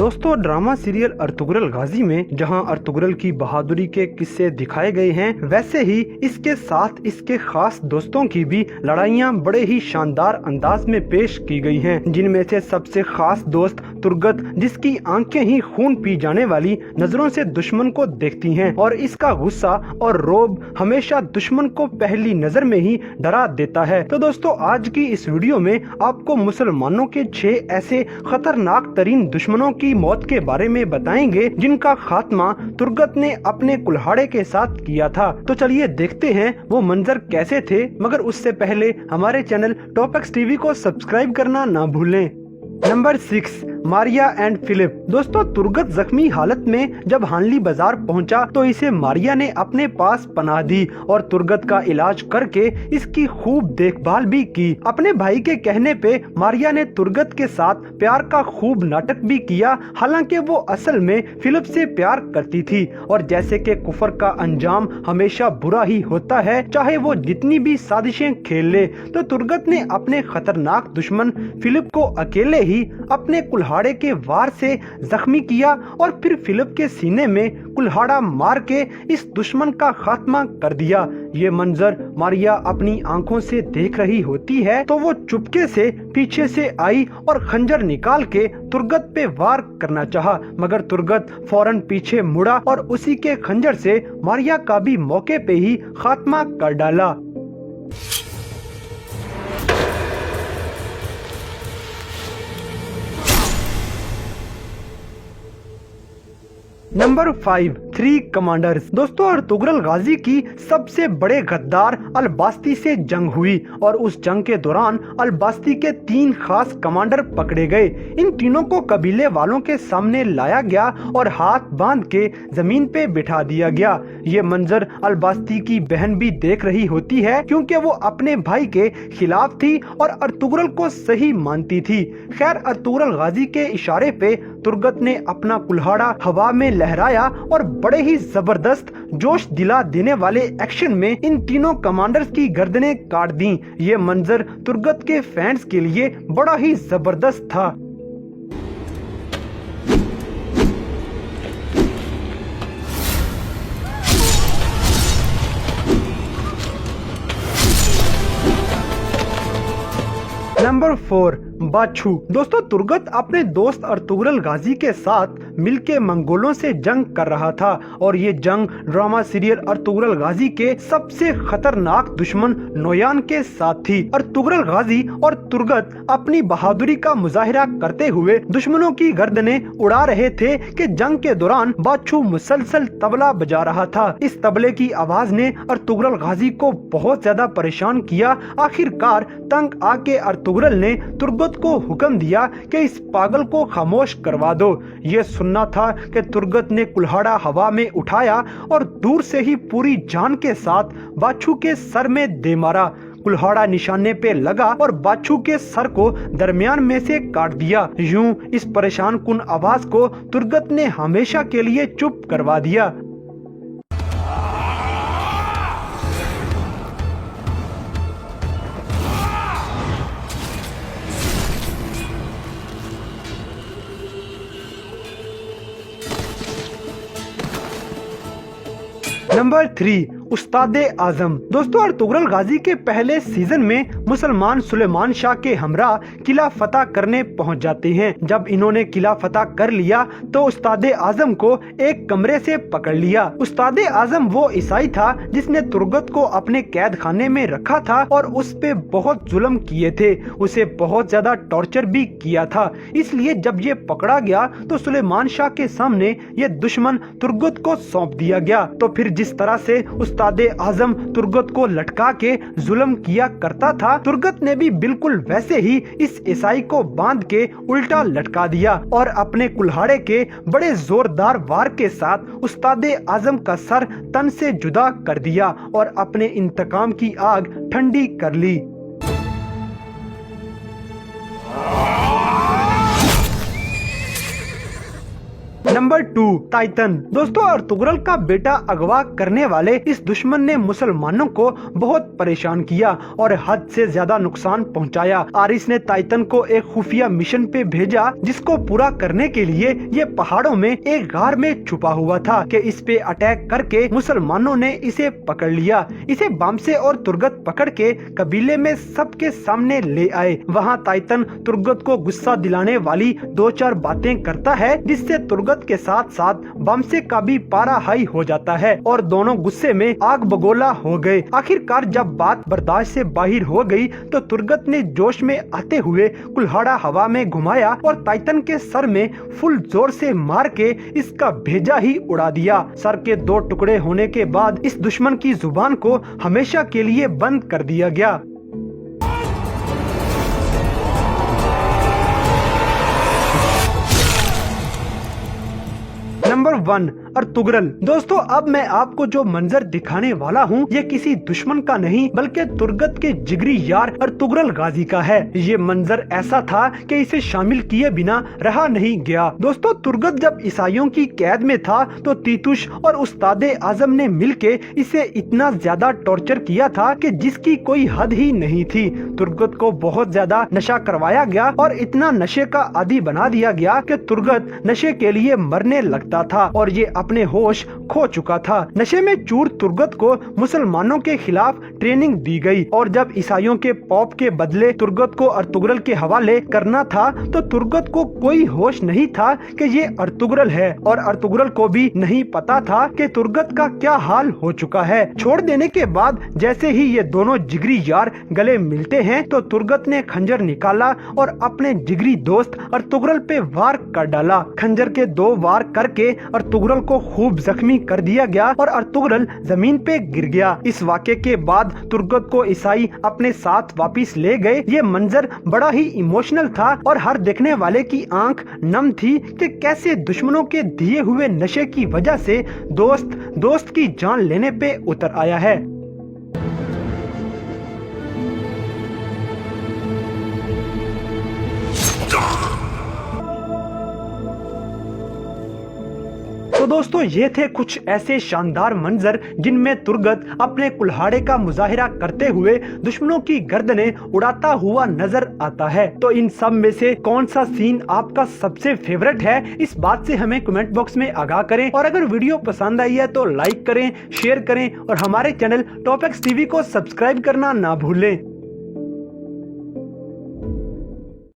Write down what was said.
दोस्तों, drama serial Ertugrul गाजी में जहां अर्तुगरुल की बहादुरी के किस्से दिखाए गए हैं, वैसे ही इसके साथ इसके खास दोस्तों की भी लड़ाइयां बड़े ही शानदार अंदाज में पेश की गई हैं, जिनमें से सबसे खास दोस्त तुर्गत, जिसकी आंखें ही खून पी जाने वाली नजरों से दुश्मन को देखती हैं और इसका गुस्सा और रोब हमेशा दुश्मन को पहली नजर में ही डरा देता है। तो दोस्तों, आज की इस वीडियो में आपको मुसलमानों के 6 ऐसे खतरनाक तरीन दुश्मनों की मौत के बारे में बताएंगे जिनका खात्मा तुर्गत ने अपने कुल्हाड़े के साथ किया था। तो चलिए देखते हैं वो मंजर कैसे थे, मगर उससे पहले हमारे चैनल टॉपएक्स टीवी को सब्सक्राइब करना ना भूलें। Number 6, Maria and Philip. दोस्तों, तुर्गत जख्मी हालत में जब हानली बाजार पहुंचा तो इसे मारिया ने अपने पास पनाह दी और तुर्गत का इलाज करके इसकी खूब देखभाल भी की। अपने भाई के कहने पे मारिया ने तुर्गत के साथ प्यार का खूब नाटक भी किया, हालांकि वो असल में फिलिप से प्यार करती थी। और जैसे कि कुफर का अंजाम हमेशा बुरा ही होता है, चाहे वो जितनी भी साजिशें खेल ले, तो तुर्गत ने अपने खतरनाक दुश्मन फिलिप को अकेले ही अपने कुल्हाड़े के वार से जख्मी किया और फिर फिलिप के सीने में कुल्हाड़ा मार के इस दुश्मन का खात्मा कर दिया। ये मंजर मारिया अपनी आंखों से देख रही होती है तो वो चुपके से पीछे से आई और खंजर निकाल के तुर्गत पे वार करना चाहा, मगर तुर्गत फौरन पीछे मुड़ा और उसी के खंजर से मारिया का भी मौके पे ही खात्मा कर डाला। Number 5, 3 commanders. दोस्तों, अर्तुगरुल गाजी की सबसे बड़े गद्दार अल-बास्ती से जंग हुई और उस जंग के दौरान अल-बास्ती के 3 खास कमांडर पकड़े गए। इन तीनों को कबीले वालों के सामने लाया गया और हाथ बांध के जमीन पे बिठा दिया गया। ये मंजर अल-बास्ती की बहन भी देख रही होती है, क्योंकि वो अपने भाई के खिलाफ थी और अर्तुगरुल को सही मानती थी। खैर, अर्तुगरुल गाजी के इशारे पे तुर्गत ने अपना कुल्हाड़ा हवा में लहराया और बड़े ही जबरदस्त जोश दिला देने वाले एक्शन में इन तीनों कमांडर्स की गर्दनें काट दी। ये मंजर तुर्गत के फैंस के लिए बड़ा ही जबरदस्त था। नंबर 4, बाछू। दोस्तों, तुर्गत अपने दोस्त अर्तुगरुल गाजी के साथ मिलके मंगोलों से जंग कर रहा था और ये जंग ड्रामा सीरियल अर्तुगरुल गाजी के सबसे खतरनाक दुश्मन नोयान के साथ थी। अर्तुगरुल गाजी और तुर्गत अपनी बहादुरी का मुजाहिरा करते हुए दुश्मनों की गर्दनें उड़ा रहे थे कि जंग के दौरान बाछू मुसलसल तबला बजा रहा था। इस तबले की आवाज ने अर्तुगरुल गाजी को बहुत ज्यादा परेशान किया। आखिरकार तंग आके अर्तुगरुल ने तुर्गत को हुक्म दिया कि इस पागल को खामोश करवा दो। ये सुनना था कि तुर्गत ने कुल्हाड़ा हवा में उठाया और दूर से ही पूरी जान के साथ बाछू के सर में दे मारा। कुल्हाड़ा निशाने पे लगा और बाछू के सर को दरमियान में से काट दिया। यूं इस परेशान कुन आवाज को तुर्गत ने हमेशा के लिए चुप करवा दिया। नंबर 3, उस्तादे आजम। दोस्तों, अर्तुगरुल गाजी के पहले सीजन में मुसलमान सुलेमान शाह के हमरा किला फतह करने पहुंच जाते हैं। जब इन्होंने किला फतह कर लिया तो उस्तादे आजम को एक कमरे से पकड़ लिया। उस्तादे आजम वो ईसाई था जिसने तुर्गत को अपने कैद खाने में रखा था और उस पे बहुत जुल्म किए थे, उसे बहुत ज्यादा टॉर्चर भी किया था। इसलिए जब ये पकड़ा गया तो सुलेमान शाह के सामने ये दुश्मन तुर्गत को सौंप दिया गया। तो फिर जिस तरह से उस्तादे आजम तुर्गत को लटका के जुल्म किया करता था, तुर्गत ने भी बिल्कुल वैसे ही इस ईसाई को बांध के उल्टा लटका दिया और अपने कुल्हाड़े के बड़े जोरदार वार के साथ उस्तादे आजम का सर तन से जुदा कर दिया और अपने इंतकाम की आग ठंडी कर ली। Number 2, Titan. दोस्तों, अर्तुगरुल का बेटा अगवा करने वाले इस दुश्मन ने मुसलमानों को बहुत परेशान किया और हद से ज्यादा नुकसान पहुंचाया। आरिस ने टाइटन को एक खुफिया मिशन पे भेजा, जिसको पूरा करने के लिए ये पहाड़ों में एक गार में छुपा हुआ था कि इस पे अटैक करके मुसलमानों ने इसे पकड़ लिया। इसे बामसे और तुर्गत पकड़ के कबीले में सबके सामने ले आए। वहाँ टाइटन तुर्गत को गुस्सा दिलाने वाली 2-4 बातें करता है, जिससे तुर्गत के साथ साथ बामसे का भी पारा हाई हो जाता है और दोनों गुस्से में आग बगोला हो गए। आखिरकार जब बात बर्दाश्त से बाहर हो गई तो तुर्गत ने जोश में आते हुए कुल्हाड़ा हवा में घुमाया और टाइटन के सर में फुल जोर से मार के इसका भेजा ही उड़ा दिया। सर के 2 टुकड़े होने के बाद इस दुश्मन की जुबान को हमेशा के लिए बंद कर दिया गया। Number 1, Ertugrul. दोस्तों, अब मैं आपको जो मंजर दिखाने वाला हूँ ये किसी दुश्मन का नहीं बल्कि तुर्गत के जिगरी यार अर्तुगरुल गाजी का है। ये मंजर ऐसा था कि इसे शामिल किए बिना रहा नहीं गया। दोस्तों, तुर्गत जब ईसाइयों की कैद में था तो तीतुश और उस्तादे आजम ने मिलके इसे इतना ज्यादा टॉर्चर किया था कि जिसकी कोई हद ही नहीं थी। तुर्गत को बहुत ज्यादा नशा करवाया गया और इतना नशे का आदी बना दिया गया कि तुर्गत नशे के लिए मरने लगता था और ये अपने होश खो चुका था। नशे में चूर तुर्गत को मुसलमानों के खिलाफ ट्रेनिंग दी गई और जब ईसाइयों के पॉप के बदले तुर्गत को अर्तुगरुल के हवाले करना था तो तुर्गत को कोई होश नहीं था कि ये अर्तुगरुल है और अर्तुगरुल को भी नहीं पता था कि तुर्गत का क्या हाल हो चुका है। छोड़ देने के बाद जैसे ही ये दोनों जिगरी यार गले मिलते हैं तो तुर्गत ने खंजर निकाला और अपने जिगरी दोस्त अर्तुगरुल पे वार कर डाला। खंजर के 2 वार करके अर्तुगरुल को खूब जख्मी कर दिया गया और अर्तुगरुल जमीन पे गिर गया। इस वाक़े के बाद तुर्गत को ईसाई अपने साथ वापस ले गए। ये मंजर बड़ा ही इमोशनल था और हर देखने वाले की आंख नम थी कि कैसे दुश्मनों के दिए हुए नशे की वजह से दोस्त की जान लेने पे उतर आया है। तो दोस्तों, ये थे कुछ ऐसे शानदार मंजर जिनमें तुर्गत अपने कुल्हाड़े का मुजाहिरा करते हुए दुश्मनों की गर्दनें उड़ाता हुआ नजर आता है। तो इन सब में से कौन सा सीन आपका सबसे फेवरेट है, इस बात से हमें कमेंट बॉक्स में आगाह करें और अगर वीडियो पसंद आई है तो लाइक करें, शेयर करें और हमारे चैनल टॉप एक्स टीवी को सब्सक्राइब करना ना भूलें।